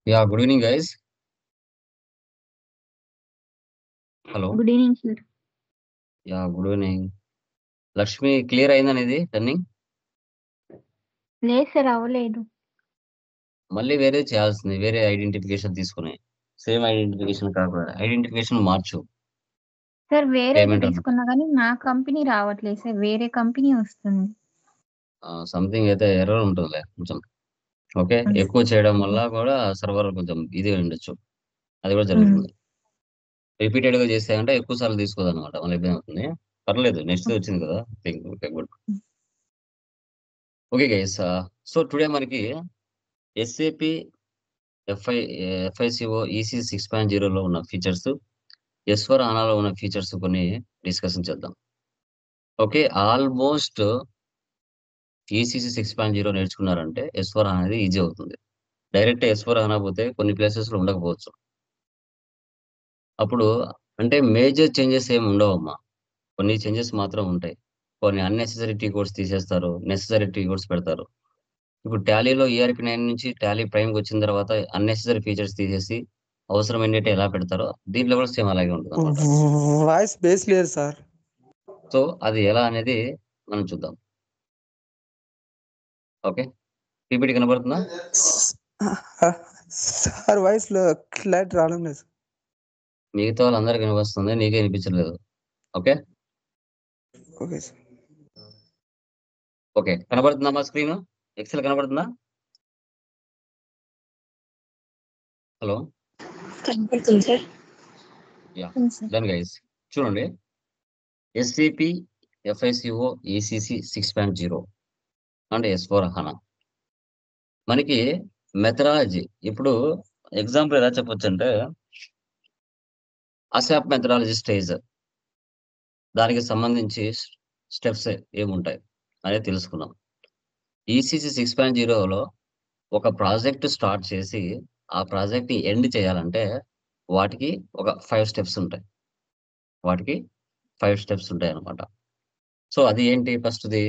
Yeah, good evening, guys. Hello. Good evening sir. Yeah, good evening. Lakshmi clear అయిందని ఇది running లేదు sir, అవ్వలేదు. మళ్ళీ వేరే చేయాల్సింది వేరే ఐడెంటిఫికేషన్ తీసుకుని సేమ్ ఐడెంటిఫికేషన్ కాకుండా ఐడెంటిఫికేషన్ మార్చు సార్ వేరేది పేమెంట్ తీసుకున్నా కానీ నా కంపెనీ రావట్లేదు సార్, వేరే కంపెనీ వస్తుంది. సంథింగ్ అయితే ఎర్రర్ ఉంటుందిలే కొంచెం. ఓకే, ఎక్కువ చేయడం వల్ల కూడా సర్వర్ కొంచెం ఇది ఉండొచ్చు, అది కూడా జరుగుతుంది. రిపీటెడ్ గా చేస్తే ఎక్కువ సార్లు తీసుకోదు అనమాట, మళ్ళీ ఇబ్బంది అవుతుంది. పర్లేదు, నెక్స్ట్ వచ్చింది కదా. Good. Okay guys, so today మనకి ఎస్ఏపి ఎఫ్ఐసిఓ ఈసీ 6.0లో ఉన్న ఫీచర్స్, S4 HANAలో ఉన్న ఫీచర్స్ కొన్ని డిస్కషన్ చేద్దాం. Okay, almost ECC 6.0 నేర్చుకున్నారంటే S4 HANA అనేది ఈజీ అవుతుంది. డైరెక్ట్ S4 HANA పోతే కొన్ని ప్లేసెస్లో ఉండకపోవచ్చు. అప్పుడు మేజర్ చేంజెస్ ఏమి ఉండవమ్మా, కొన్ని చేంజెస్ మాత్రం ఉంటాయి. కొన్ని అన్నెసెసరీ టీ కోడ్స్ తీసేస్తారు, నెసెసరీ టీ కోడ్స్ పెడతారు. ఇప్పుడు టాలీలో ERP 9 నుంచి టాలీ ప్రైమ్కి వచ్చిన తర్వాత అన్నెసెసరీ ఫీచర్స్ తీసేసి అవసరమైనట్టు ఎలా పెడతారో దీంట్లో కూడా సేమ్ అలాగే ఉంటుంది అనమాట. వాయిస్ బేస్ లేదు సార్. సో అది ఎలా అనేది మనం చూద్దాం. ఓకే, పీపీటీ కనబడుతుందా? సార్ వాయిస్ లో క్లారిటీ రావడం లేదు. మిగతా వాళ్ళందరికీ వినిపిస్తుంది, నీకే వినిపించలేదు. Okay okay sir. ఓకే, కనబడుతుందా మా స్క్రీన్? ఎక్సెల్ కనబడుతుందా? హలో, కనపడుతుంది సార్. Yeah done guys. చూడండి, ఎస్ఏపి ఎఫ్ఐసిఓ ఈసీసీ 6.0 అంటే S4 HANA. మనకి మెథడాలజీ ఇప్పుడు ఎగ్జాంపుల్ ఎలా చెప్పొచ్చు అంటే అసాప్ మెథడాలజీ స్టేజ్, దానికి సంబంధించి స్టెప్స్ ఏముంటాయి అనేది తెలుసుకున్నాం. ఈసీసీ 6.0లో ఒక ప్రాజెక్ట్ స్టార్ట్ చేసి ఆ ప్రాజెక్ట్ ఎండ్ చేయాలంటే వాటికి ఒక 5 స్టెప్స్ ఉంటాయి. అన్నమాట. సో అది ఏంటి? ఫస్ట్ది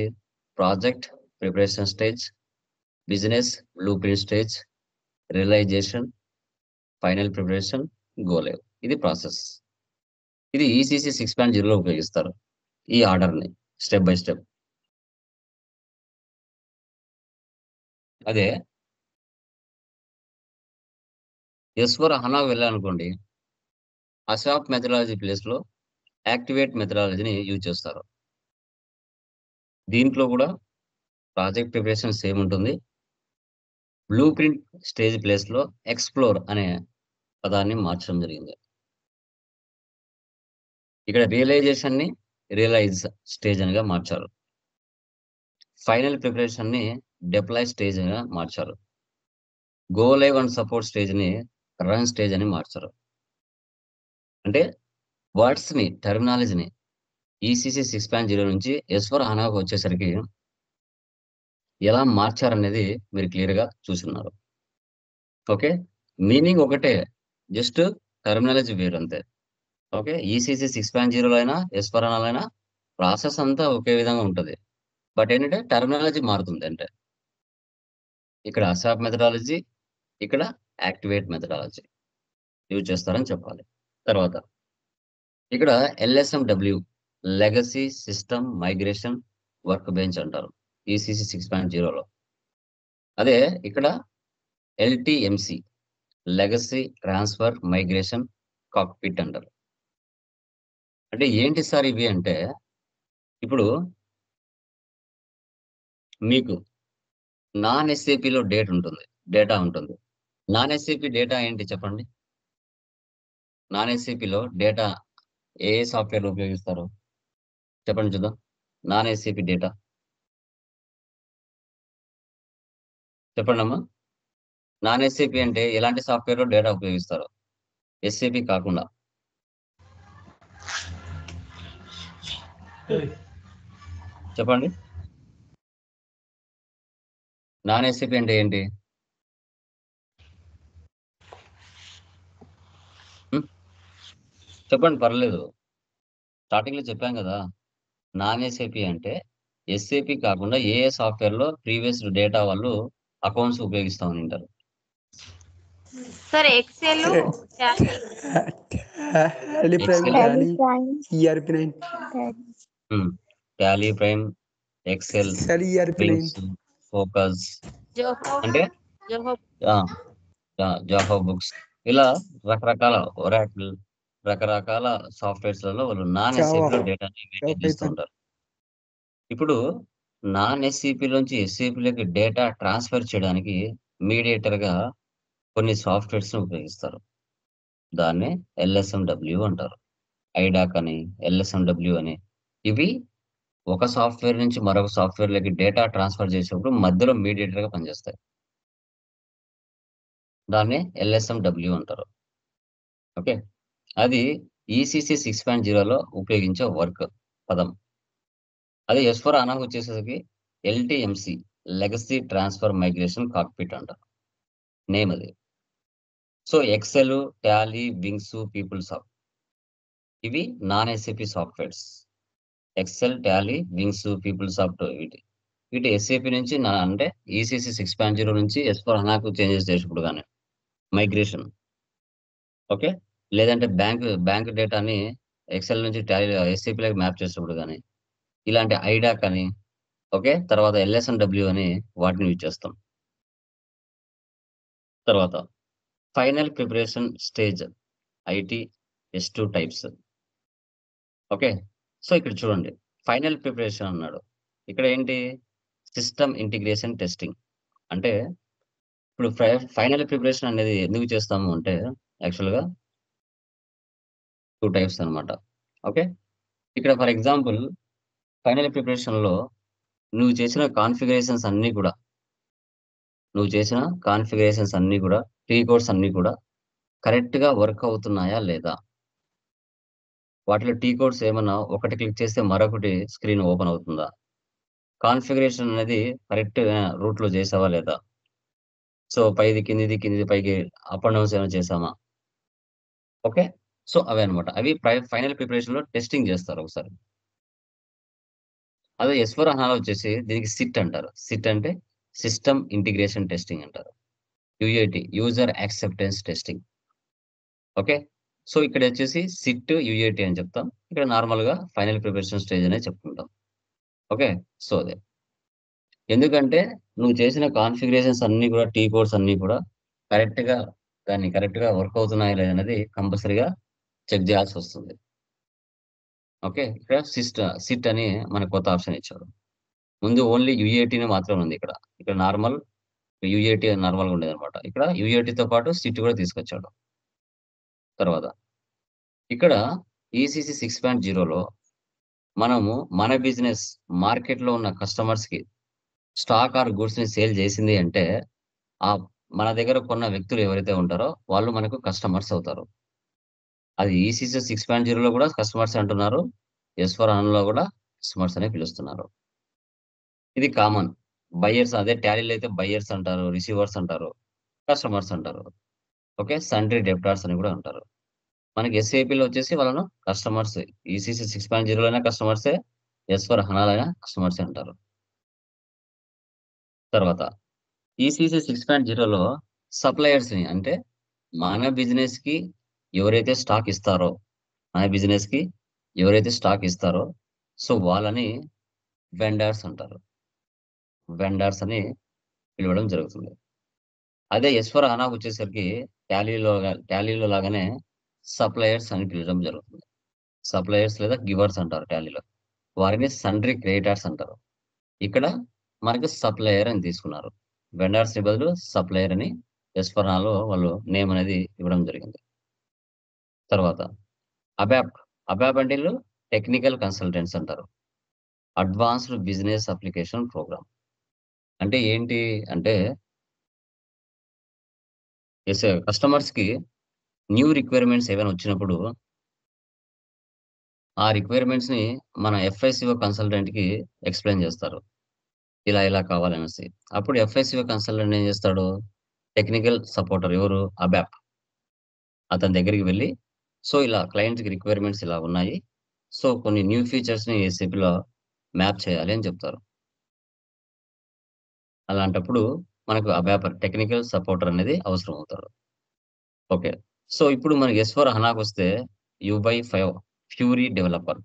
project preparation stage, business blueprint stage, realization, final preparation, go live. ఇది ప్రాసెస్. ఇది ఈసీసీ 6.0లో ఉపయోగిస్తారు ఈ ఆర్డర్ని, స్టెప్ బై స్టెప్. అదే S4 HANA వెళ్ళాలనుకోండి, అసాప్ మెథడాలజీ ప్లేస్లో యాక్టివేట్ మెథడాలజీని యూజ్ చేస్తారు. దీంట్లో కూడా ప్రాజెక్ట్ ప్రిపరేషన్ సేమ్ ఉంటుంది. బ్లూ ప్రింట్ స్టేజ్ ప్లేస్లో ఎక్స్ప్లోర్ అనే పదాన్ని మార్చడం జరిగింది. ఇక్కడ రియలైజేషన్ని రియలైజ్ స్టేజ్ అనిగా మార్చారు. ఫైనల్ ప్రిపరేషన్ని డిప్లాయ్ స్టేజ్ గా మార్చారు. గో లైవ్ అండ్ సపోర్ట్ స్టేజ్ని రన్ స్టేజ్ అని మార్చారు. అంటే వర్డ్స్ని, టెర్మినాలజీని ఈసీసీ 6.0 నుంచి S4 HANAకు వచ్చేసరికి ఎలా మార్చారనేది మీరు క్లియర్గా చూస్తున్నారు. ఓకే, మీనింగ్ ఒకటే, జస్ట్ టెర్మినాలజీ వేరు అంతే. ఓకే, ఈసీసీ 6.0లో అయినా S4 HANAలో అయినా ప్రాసెస్ అంతా ఒకే విధంగా ఉంటుంది. బట్ ఏంటంటే టెర్మినాలజీ మారుతుంది. అంటే ఇక్కడ అసాప్ మెథడాలజీ, ఇక్కడ యాక్టివేట్ మెథడాలజీ యూజ్ చేస్తారని చెప్పాలి. తర్వాత ఇక్కడ LSMW, legacy system migration work bench అంటారు ఈసీసీ 6.0లో. అదే ఇక్కడ LTMC, legacy transfer migration cockpit అంటారు. అంటే ఏంటి సార్ ఇవి అంటే, ఇప్పుడు మీకు నాన్ ఎస్ఏపిలో డేటా ఉంటుంది. నాన్ ఎస్ఏపి డేటా ఏంటి చెప్పండి? నాన్ ఎస్ఏపిలో డేటా ఏ సాఫ్ట్వేర్ ఉపయోగిస్తారు చెప్పండి చూద్దాం. నాన్ ఎస్ఏపి డేటా చెప్పండి అమ్మా. నాన్ ఎస్ఏపి అంటే ఎలాంటి సాఫ్ట్వేర్లో డేటా ఉపయోగిస్తారు ఎస్ఏపి కాకుండా? చెప్పండి. నాన్ ఎస్ఏపి అంటే ఏంటి? చెప్పండి, పర్లేదు. స్టార్టింగ్లో చెప్పాం కదా, నాన్ ఎస్ఏపి అంటే ఎస్ఏపి కాకుండా ఏ సాఫ్ట్వేర్లో ప్రీవియస్ డేటా వాళ్ళు అకౌంట్స్ ఉపయోగిస్తూ ఉంటారు. Sir Excel Tally Tally Prime Excel. Tally Prime. ERP 9 Tally Prime, Excel, Tally ERP 9 Wings, Focus Zoho అంటే జోహో జావా బుక్స్, ఇలా రకరకాల ఒరాకిల్, రకరకాల సాఫ్ట్వేర్స్ లలో వాళ్ళు నాన్ Java. ఎస్ఏపి లో డేటాని మెయింటైన్ చేస్తూ Python. ఉంటారు. ఇప్పుడు నాన్ ఎస్ఏపి నుంచి ఎస్ఏపి లోకి డేటా ట్రాన్స్ఫర్ చేయడానికి మీడియేటర్ గా కొన్ని సాఫ్ట్వేర్స్ ని ఉపయోగిస్తారు. దాన్నే ఎల్ఎస్ఎండబ్ల్యూ అంటారు. ఐడాక్ అని, ఎల్ఎస్ఎండబ్ల్యూ అని. ఇవి ఒక సాఫ్ట్వేర్ నుంచి మరొక సాఫ్ట్వేర్ లోకి డేటా ట్రాన్స్ఫర్ చేసేటప్పుడు మధ్యలో మీడియేటర్ గా పనిచేస్తాయి. దాన్ని ఎల్ఎస్ఎండబ్ల్యూ అంటారు. ఓకే, అది ఈసీసీ 6.0లో ఉపయోగించే వర్క్ పదం. అది S4 HANA వచ్చేసరికి LTMC, legacy transfer migration cockpit అంటారు నేమ్ అది. So Excel, Tally, Wings, PeopleSoft ఇవి non SAP softwares. Excel, Tally, Wings, PeopleSoft వీటి ఎస్ఏపి నుంచి అంటే ఈసీసీ 6.0 నుంచి S4 HANAకు చేంజెస్ చేసినప్పుడు కానీ మైగ్రేషన్. ఓకే, లేదంటే బ్యాంక్ డేటాని ఎక్సెల్ నుంచి టాలీ ఎస్ఏపీలోకి మ్యాప్ చేసినప్పుడు కానీ ఇలాంటి ఐడాక్ అని, ఓకే, తర్వాత ఎల్ఎస్ఎండబ్ల్యూ అని వాటిని యూజ్ చేస్తాం. తర్వాత final preparation stage IT S2 types. Okay, so ఇక్కడ చూడండి, ఫైనల్ ప్రిపరేషన్ అన్నాడు. ఇక్కడ ఏంటి? System integration testing. అంటే ఇప్పుడు ఫైనల్ ప్రిపరేషన్ అనేది ఎందుకు చేస్తాము అంటే యాక్చువల్గా 2 టైప్స్ అన్నమాట. ఓకే, ఇక్కడ ఫర్ ఎగ్జాంపుల్ ఫైనల్ ప్రిపరేషన్ లో నువ్వు చేసిన కాన్ఫిగరేషన్స్ అన్ని కూడా టీ కోడ్స్ అన్ని కూడా కరెక్ట్ గా వర్క్ అవుతున్నాయా లేదా, వాటిలో టీ కోడ్స్ ఏమన్నా ఒకటి క్లిక్ చేస్తే మరొకటి స్క్రీన్ ఓపెన్ అవుతుందా, కాన్ఫిగరేషన్ అనేది కరెక్ట్ రూట్ లో చేసావా లేదా, సో పైది కిందిది పైకి అప్ అండ్ డౌన్స్ ఏమైనా చేసామా. ఓకే, సో అవే అనమాట. అవి ఫైనల్ ప్రిపరేషన్ లో టెస్టింగ్ చేస్తారు ఒకసారి. అదే S4 HANA వచ్చేసి దీనికి సిట్ అంటారు. సిట్ అంటే సిస్టమ్ ఇంటిగ్రేషన్ టెస్టింగ్ అంటారు. UAT, user acceptance testing. Okay, so ఇక్కడ వచ్చేసి సిట్, యూఏటి అని చెప్తాం. ఇక్కడ నార్మల్ గా ఫైనల్ ప్రిపరేషన్ స్టేజ్ అనే చెప్పుకుంటాం. ఓకే, సో అదే ఎందుకంటే నువ్వు చేసిన కాన్ఫిగరేషన్స్ అన్ని కూడా టీ కోడ్స్ అన్ని కూడా కరెక్ట్ గా వర్క్ అవుతున్నాయా లేదనేది కంపల్సరీగా చెక్ చేయాల్సి వస్తుంది. ఓకే, ఇక్కడ సిట్ అని మనకు కొత్త ఆప్షన్ ఇచ్చారు. ముందు ఓన్లీ యూఏటీని మాత్రం ఉంది. ఇక్కడ నార్మల్ యూఏటీ నార్మల్ గా ఉండేది అనమాట. ఇక్కడ యూఏటీతో పాటు సిట్ కూడా తీసుకొచ్చాడు. తర్వాత ఇక్కడ ఈసీసీ 6.0లో మనము మన బిజినెస్ మార్కెట్ లో ఉన్న కస్టమర్స్ కి స్టాక్ ఆర్ గూడ్స్ ని సేల్ చేసింది అంటే ఆ మన దగ్గర కొన్న వ్యక్తులు ఎవరైతే ఉంటారో వాళ్ళు మనకు కస్టమర్స్ అవుతారు. అది ఈసీసీ 6.0లో కూడా కస్టమర్స్ అంటున్నారు, S4 HANAలో కూడా కస్టమర్స్ అనే పిలుస్తున్నారు. ఇది కామన్. బయ్యర్స్, అదే టాలీలో అయితే బయ్యర్స్ అంటారు, రిసీవర్స్ అంటారు, కస్టమర్స్ అంటారు. ఓకే, సండ్రీ డెబ్టార్స్ అని కూడా అంటారు. మనకి ఎస్ఏపీలో వచ్చేసి వాళ్ళను కస్టమర్స్, ఈసీసీ 6.0 అయినా కస్టమర్సే, S4 HANA అయినా కస్టమర్సే అంటారు. తర్వాత ఈసీసీ 6.0లో సప్లయర్స్ ని అంటే మన బిజినెస్ కి ఎవరైతే స్టాక్ ఇస్తారో సో వాళ్ళని వెండర్స్ అంటారు. వెండర్స్ అని పిలవడం జరుగుతుంది. అదే S4 HANA వచ్చేసరికి టాలీలో లాగానే సప్లయర్స్ అని పిలవడం జరుగుతుంది. సప్లయర్స్ లేదా గివర్స్ అంటారు టాలీలో. వారిని సండ్రీ క్రియేటర్స్ అంటారు. ఇక్కడ మనకి సప్లయర్ అని తీసుకున్నారు. వెండర్స్ ని బదులు సప్లయర్ అని S4 HANAలో వాళ్ళు నేమ్ అనేది ఇవ్వడం జరిగింది. తర్వాత అబాప్ అంటే టెక్నికల్ కన్సల్టెంట్స్ అంటారు. Advanced business application program. అంటే ఏంటి అంటే కస్టమర్స్ కి న్యూ రిక్వైర్మెంట్స్ ఏమైనా వచ్చినప్పుడు ఆ రిక్వైర్మెంట్స్ ని మన ఎఫ్ఐసిఓ కన్సల్టెంట్ కి ఎక్స్ప్లెయిన్ చేస్తారు. ఇలా కావాలనేసి. అప్పుడు ఎఫ్ఐసిఓ కన్సల్టెంట్ ఏం చేస్తాడు? టెక్నికల్ సపోర్టర్ ఎవరు? అబాప్. అతని దగ్గరికి వెళ్ళి సో ఇలా క్లయింట్కి రిక్వైర్మెంట్స్ ఇలా ఉన్నాయి, సో కొన్ని న్యూ ఫీచర్స్ ని ఏసీపీలో మ్యాప్ చేయాలి అని చెప్తారు. అలాంటప్పుడు మనకు అబాప్ టెక్నికల్ సపోర్టర్ అనేది అవసరం అవుతారు. ఓకే. సో ఇప్పుడు మనకి S/4 హనాకి వస్తే U/5 ఫ్యూరీ డెవలపర్.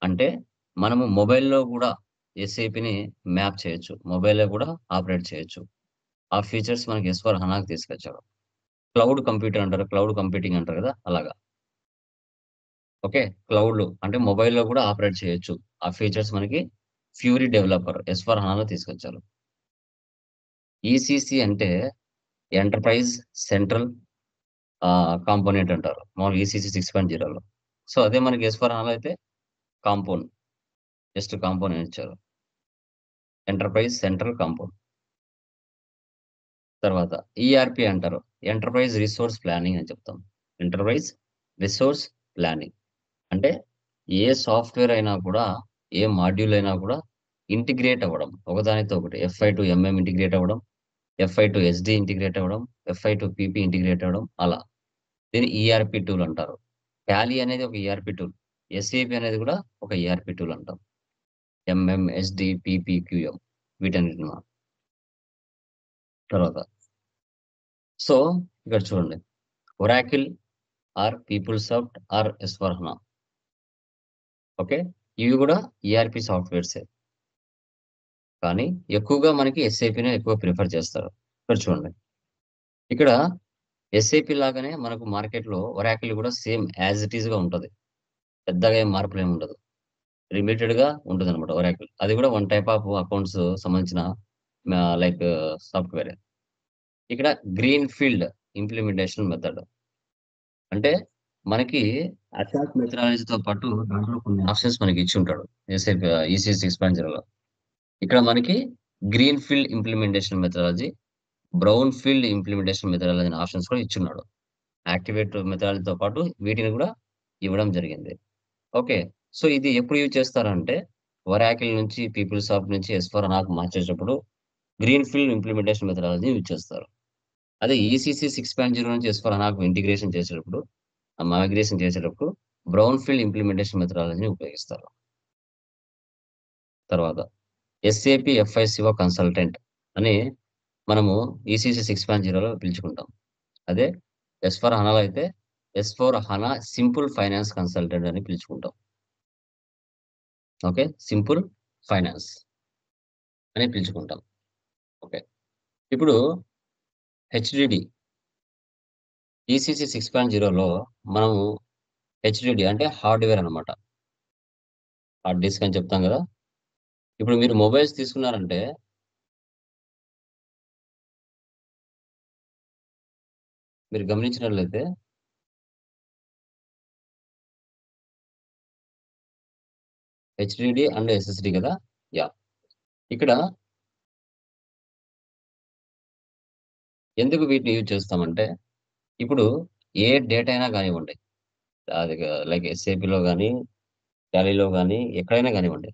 అంటే మనము మొబైల్‌లో గూడా ఎస్ఏపీని మ్యాప్ చేయొచ్చు. మొబైల్‌లో గూడా ఆపరేట్ చేయొచ్చు. ఆ ఫీచర్స్ మనకి S/4 హనాకి తీసుకొచ్చాడు. క్లౌడ్ కంప్యూటర్ అంటారు. క్లౌడ్ కంప్యూటింగ్ అంటారు గదా! అలాగా. ఓకే. క్లౌడ్‌లో అంటే మొబైల్‌లో గూడా ఆపరేట్ చేయొచ్చు. ఆ ఫీచర్స్ మనకి ఫ్యూరీ డెవలపర్ S/4 హనాలో తీసుకొచ్చారు. ఈసీసీ అంటే ఎంటర్‌ప్రైజ్ సెంట్రల్ కాంపోనెంట్ అంటారు. మామూలుగా ఈసీసీ 6.0లో. సో, అదే మనకి S/4 హనాలో అయితే కాంపౌండ్. జస్ట్ కాంపోనెంట్ ఇచ్చారు. Enterprise central compound. తర్వాత ఈఆర్‌పీ అంటారు. ఎంటర్‌ప్రైజ్ రిసోర్స్ ప్లానింగ్ అని చెప్తాం. Enterprise resource planning. అంటే ఏ సాఫ్ట్‌వేర్ అయినా కూడా, ఏ మాడ్యూల్ అయినా కూడా ఇంటిగ్రేట్ అవ్వడం. ఒకదానితో ఒకటి ఎఫ్ఐ టు ఎంఎం ఇంటిగ్రేట్ అవ్వడం, ఎఫ్ఐ టు ఎస్‌డి ఇంటిగ్రేట్ అవ్వడం, ఎఫ్ఐ టు పీపీ ఇంటిగ్రేట్ అవ్వడం అలా. దీన్ని ఈఆర్‌పీ టూల్ అంటారు. టాలీ అనేది ఒక ఈఆర్‌పీ టూల్. ఎస్ఏపీ అనేది కూడా ఒక ఈఆర్‌పీ టూల్ అంటాం. ఎంఎం, ఎస్‌డి, పీపీ, క్యూఎం వీటన్నిటిని మనం. తర్వాత సో, ఇక్కడ చూడండి. ఒరాకిల్ ఆర్ పీపుల్సాఫ్ట్ ఆర్ ఎస్/4 హనా. ఓకే. ఇవి కూడా ఈఆర్‌పీ సాఫ్ట్‌వేర్సే. కానీ ఎక్కువగా మనకి ఎస్ఏపీనే ఎక్కువ ప్రిఫర్ చేస్తారు. ఇక్కడ చూడండి. ఇక్కడ ఎస్ఏపీ లాగానే మనకు మార్కెట్‌లో ఒరాకిల్ కూడా సేమ్ యాజ్ ఇట్ ఈస్‌గా ఉంటది. పెద్దగా ఏం మార్పులేమి ఉండదు. లిమిటెడ్‌గా ఉంటదనమాట ఒరాకిల్. అది కూడా వన్ టైప్ ఆఫ్ అకౌంట్స్ సంబంధించిన లైక్ సాఫ్ట్‌వేరే. ఇక్కడ గ్రీన్ ఫీల్డ్ ఇంప్లిమెంటేషన్ మెథడ్. అంటే మనకి అటాక్ మెథడాలజీతో పాటు దాంట్లో కొన్ని ఆప్షన్స్ మనకి ఇచ్చి ఉంటాడు. ఎస్ఏపీ ఈసీ 6.0లో. ఇక్కడ మనకి green field implementation methodology, brown field implementation methodology అనే ఆప్షన్స్ కూడా ఇచ్చున్నాడు. యాక్టివేట్ మెథడాలజీతో పాటు వీటిని కూడా ఇవ్వడం జరిగింది. ఓకే. సో, ఇది ఎప్పుడు యూజ్ చేస్తారంటే, ఒరాకిల్ నుంచి పీపుల్సాఫ్ట్ నుంచి ఎస్/4 హనాకు మార్చేటప్పుడు green field implementation methodology use చేస్తారు. అదే ఈసీసీ 6.0 నుంచి ఎస్/4 హనాకు ఇంటిగ్రేషన్ చేసేటప్పుడు, మైగ్రేషన్ చేసేటప్పుడు బ్రౌన్ ఫీల్డ్ ఇంప్లిమెంటేషన్ మెథడాలజీని ఉపయోగిస్తారు. తర్వాత ఎస్ఏపీ ఎఫ్ఐసిఓ కన్సల్టెంట్ అని మనము ఈసీసీ 6.0లో పిలుచుకుంటాం. అదే ఎస్/4 హనాలో అయితే ఎస్/4 హనా సింపుల్ ఫైనాన్స్ కన్సల్టెంట్ అని పిలుచుకుంటాం. ఓకే. సింపుల్ ఫైనాన్స్ అని పిలుచుకుంటాం. ఓకే. ఇప్పుడు హెచ్‌డిడి ఈసీసీ 6.0లో మనము హెచ్‌డిడి అంటే హార్డ్‌వేర్ అన్నమాట. హార్డ్ డిస్క్ అని చెప్తాం గదా! ఇప్పుడు మీరు మొబైల్స్ తీసుకున్నారంటే మీరు గమనించినట్లయితే హెచ్‌డిడి అండ్ ఎస్ఎస్‌డి గదా! యాహ్! ఇక్కడ ఎందుకు వీటిని యూజ్ చేస్తామంటే, ఇప్పుడు ఏ డేటా అయినా గానివ్వండి, అది లైక్ ఎస్ఏపీలో గాని, టాలీలో గాని, ఎక్కడైనా గానివ్వండి.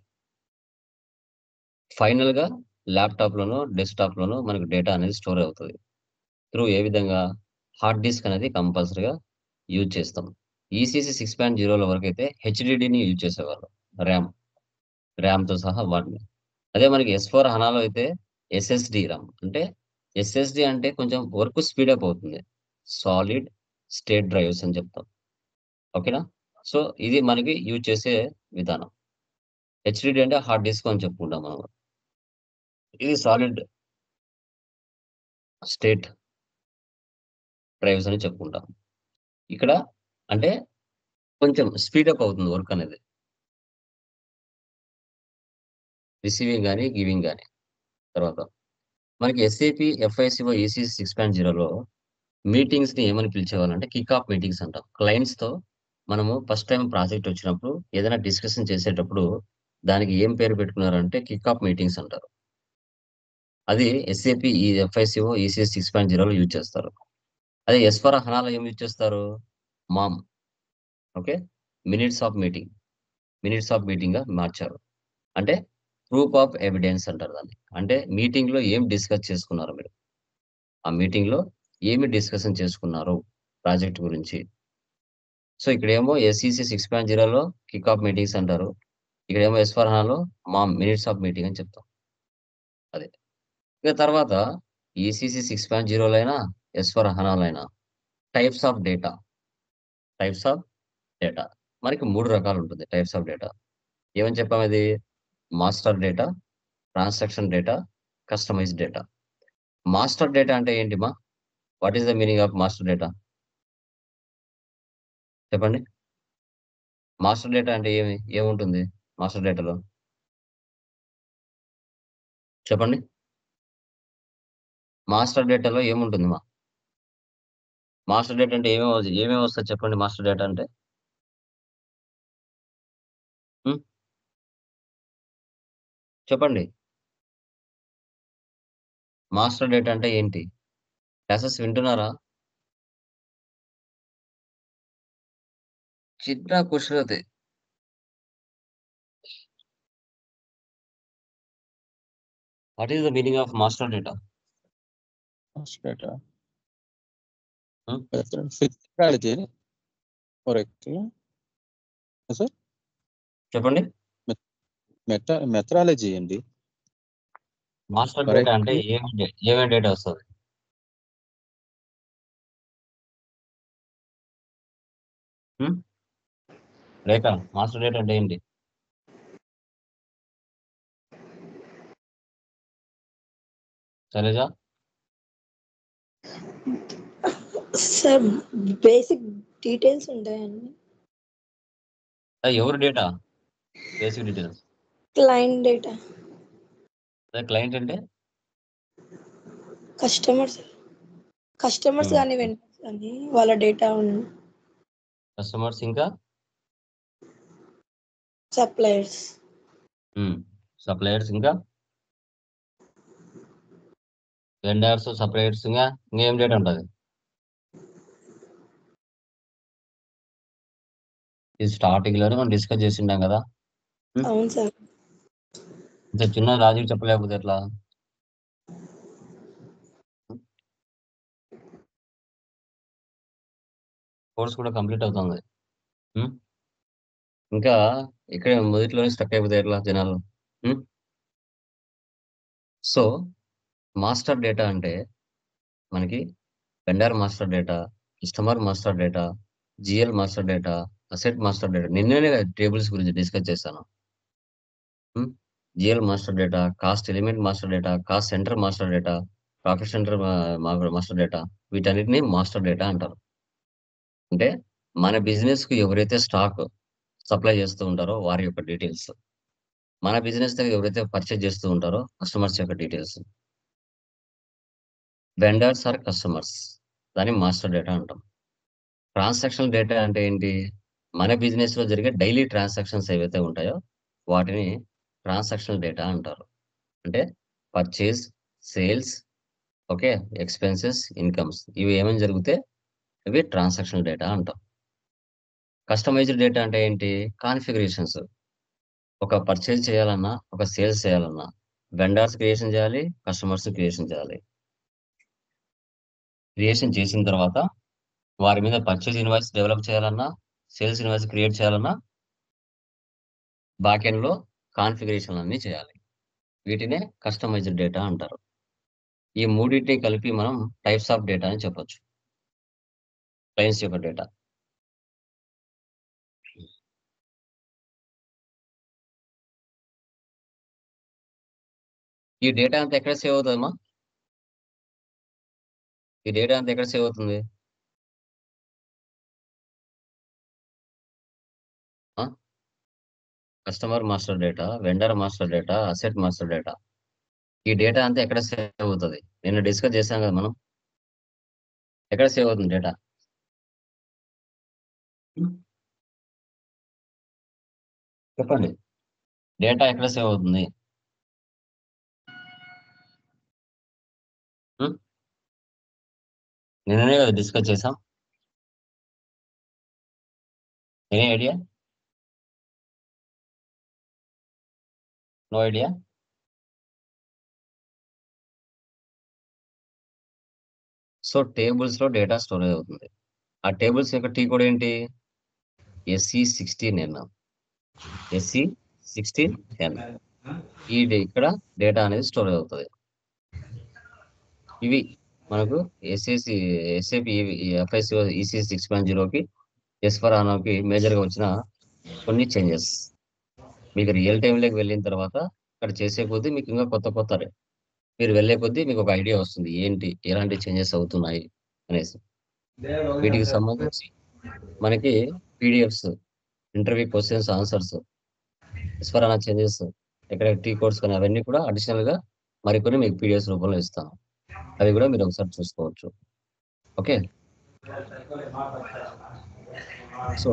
ఫైనల్‌గా ల్యాప్‌టాప్‌లోనో, డెస్క్‌టాప్‌లోనో మనకు డేటా అనేది స్టోర్ అవుతది. త్రూ ఏ విధంగా? హార్డ్ డిస్క్ అనేది కంపల్సరీగా యూజ్ చేస్తాం. ఈసీసీ 6.0లో వరకైతే హెచ్‌డిడిని యూజ్ చేసేవాళ్ళు. ర్యామ్, ర్యామ్‌తో సహా వాటిని. అదే మనకి ఎస్/4 హనాలో అయితే ఎస్ఎస్‌డి ర్యామ్. అంటే ఎస్ఎస్‌డి అంటే కొంచెం వర్క్ స్పీడప్ అవుతుంది. సాలిడ్ స్టేట్ డ్రైవ్స్ అని చెప్తాం. ఓకేనా? సో, ఇది మనకి యూజ్ చేసే విధానం. హెచ్‌డిడి అంటే హార్డ్ డిస్క్ అని చెప్పుకుంటాం మనం. ఇది సాలిడ్ స్టేట్ డ్రైవ్స్ అని చెప్పుకుంటాం. ఇక్కడ అంటే కొంచెం స్పీడప్ అవుతుంది వర్క్ అనేది. రిసీవింగ్ గాని, గివింగ్ గాని. తర్వాత మనకి ఎస్ఏపీ, ఎఫ్ఐసిఓ ఈసీసీ 6.0లో మీటింగ్స్‌ని ఏమని పిలిచేవాళ్ళంటే కిక్ ఆఫ్ మీటింగ్స్ అంటాం. క్లయింట్స్‌తో మనము ఫస్ట్ టైమ్ ప్రాజెక్ట్ వచ్చినప్పుడు ఏదైనా డిస్కషన్ చేసేటప్పుడు దానికి ఏం పేరు పెట్టుకున్నారంటే కిక్ ఆఫ్ మీటింగ్స్ అంటారు. అది ఎస్ఏపీ ఈ ఎఫ్ఐసిఓ ఈసీసీ 6.0లో యూజ్ చేస్తారు. అదే ఎస్/4 హనాలో ఏం యూజ్ చేస్తారు? Ma'am. Okay. Minutes of meeting. Minutes of మీటింగ్‌గా మార్చారు. అంటే ప్రూఫ్ ఆఫ్ ఎవిడెన్స్ అంటారు దాన్ని. అంటే మీటింగ్‌లో ఏం డిస్కస్ చేసుకున్నారు మీరు? ఆ మీటింగ్‌లో ఏమి డిస్కషన్ చేసుకున్నారు ప్రాజెక్ట్ గురించి? సో, ఇక్కడేమో ఎస్ఈసీ 6.0లో కిక్ ఆఫ్ మీటింగ్స్ అంటారు. ఇక్కడేమో ఎస్/4 హనాలో మామ్ మినిట్స్ ఆఫ్ మీటింగ్ అని చెప్తాం. అదే. ఇక తర్వాత ఈసీసీ 6.0లో అయినా, ఎస్/4 హనాలో అయినా టైప్స్ ఆఫ్ డేటా మనకి 3 రకాలు ఉంటుంది టైప్స్ ఆఫ్ డేటా. ఏమని చెప్పాము ఇది? Master data, transaction data, customized data. Master data అంటే ఏంటి మా? What is the meaning of master data? చెప్పండి. మాస్టర్ డేటా అంటే ఏముంటుంది మాస్టర్ డేటాలో? చెప్పండి. మాస్టర్ డేటాలో ఏముంటుంది మా? మాస్టర్ డేటా అంటే ఏమేమి వస్తుంది చెప్పండి మాస్టర్ డేటా అంటే? ఉం? చెప్పండి. మాస్టర్ డేటా అంటే ఏంటి? క్లాసెస్ వింటున్నారా? చిన్న క్వశ్చన్ అది. What is the meaning of master data? Master data. Methodology. Correct. Yes, sir. చెప్పండి. Methodology అండి. Master Correct. డేటా అంటే ఏమేమి డేటా వస్తుంది? రేఖ, మాస్టర్ డేటా అంటే ఏంటి? శైలజ, సార్ బేసిక్ డీటెయిల్స్ ఉంటాయండి. ఎవరు data? Basic details. Client data, client అంటే కస్టమర్స్ కానీ వెండర్స్ కానీ వాళ్ళ డేటా ఉంది. కస్టమర్స్ ఇంకా సప్లయర్స్, సప్లయర్స్ ఇంకా వెండర్స్, సప్లయర్స్ ఇంకా ఇంకేం డేటా ఉంటుంది? ఇది స్టార్టింగ్ లోనే మనం డిస్కస్ చేసిండాం కదా. అవును సార్. ఇంత చిన్న రాజుకి చెప్పలేకపోతే ఎట్లా? కోర్స్ కూడా కంప్లీట్ అవుతుంది. ఇంకా ఇక్కడ మొదట్లోనే స్టక్ అయిపోతే ఎట్లా జనాలు? సో మాస్టర్ డేటా అంటే మనకి vendor master data, customer master data, GL master data, asset master data. నిన్ననే టేబుల్స్ గురించి డిస్కస్ చేశాను. GL master data, cost element master data, cost centre master data, profit centre master data, వీటన్నిటిని master data అంటారు. అంటే మన business కు ఎవరైతే stock supply చేస్తూ ఉంటారో వారి యొక్క డీటెయిల్స్, మన బిజినెస్ దగ్గర ఎవరైతే పర్చేజ్ చేస్తూ ఉంటారో కస్టమర్స్ యొక్క డీటెయిల్స్. వెండర్స్ ఆర్ కస్టమర్స్, దాన్ని మాస్టర్ డేటా అంటాం. ట్రాన్సాక్షన్ డేటా అంటే ఏంటి? మన బిజినెస్ లో జరిగే డైలీ ట్రాన్సాక్షన్స్ ఏవైతే ఉంటాయో వాటిని ట్రాన్సాక్షన్ డేటా అంటారు. అంటే purchase, sales, okay, expenses, incomes, ఇవి ఏమైనా జరిగితే ఇవి ట్రాన్సాక్షన్ డేటా అంటాం. కస్టమైజ్డ్ డేటా అంటే ఏంటి? కాన్ఫిగరేషన్స్. ఒక పర్చేజ్ చేయాలన్నా, ఒక సేల్స్ చేయాలన్నా వెండర్స్ క్రియేషన్ చేయాలి, కస్టమర్స్ క్రియేషన్ చేయాలి. క్రియేషన్ చేసిన తర్వాత వారి మీద పర్చేజ్ ఇన్వాయిస్ డెవలప్ చేయాలన్నా, సేల్స్ ఇన్వాయిస్ క్రియేట్ చేయాలన్నా బ్యాక్ ఎండ్ లో కాన్ఫిగరేషన్ అన్ని చేయాలి. వీటినే కస్టమైజ్డ్ డేటా అంటారు. ఈ మూడింటిని కలిపి మనం టైప్స్ ఆఫ్ డేటా అని చెప్పొచ్చు. క్లయింట్స్ యొక్క డేటా. ఈ డేటా అంతా ఎక్కడ సేవ్ అవుతుందమ్మా? ఈ డేటా అంతా ఎక్కడ సేవ్ అవుతుంది? Customer master data, vendor master data, asset master data. ఈ డేటా అంతా ఎక్కడ సేవ్ అవుతుంది? నిన్న డిస్కస్ చేశాం కదా మనం. ఎక్కడ సేవ్ అవుతుంది డేటా? చెప్పండి. డేటా ఎక్కడ సేవ్ అవుతుంది? నిన్ననే కదా డిస్కస్ చేసాం. Any idea? No idea? So tables లో డేటా స్టోరేజ్ అవుతుంది. ఆ టేబుల్స్ యొక్క టీ కోడ్ ఏంటి? SE16N. SE16N. ఇక్కడ డేటా అనేది స్టోరేజ్ అవుతుంది. ఇవి మనకు ఎస్ఏపి ఎఫ్ఐసిఓ ఈసీ 6.0కి ఎస్ఫరానాకి మేజర్గా వచ్చిన కొన్ని చేంజెస్ మీకు రియల్ టైంలోకి వెళ్ళిన తర్వాత అక్కడ చేసే కొద్దీ మీకు ఇంకా కొత్త మీరు వెళ్ళే కొద్దీ మీకు ఒక ఐడియా వస్తుంది ఏంటి ఎలాంటి చేంజెస్ అవుతున్నాయి అనేసి. వీటికి సంబంధించి మనకి పీడిఎఫ్స్, ఇంటర్వ్యూ క్వశ్చన్స్, ఆన్సర్స్, ఎస్ఫరానా చేంజెస్, ఎక్కడ టీ కోడ్స్ కానీ అవన్నీ కూడా అడిషనల్ గా మరికొన్ని మీకు పీడిఎఫ్స్ రూపంలో ఇస్తాను. అవి కూడా మీరు ఒకసారి చూసుకోవచ్చు. Okay, so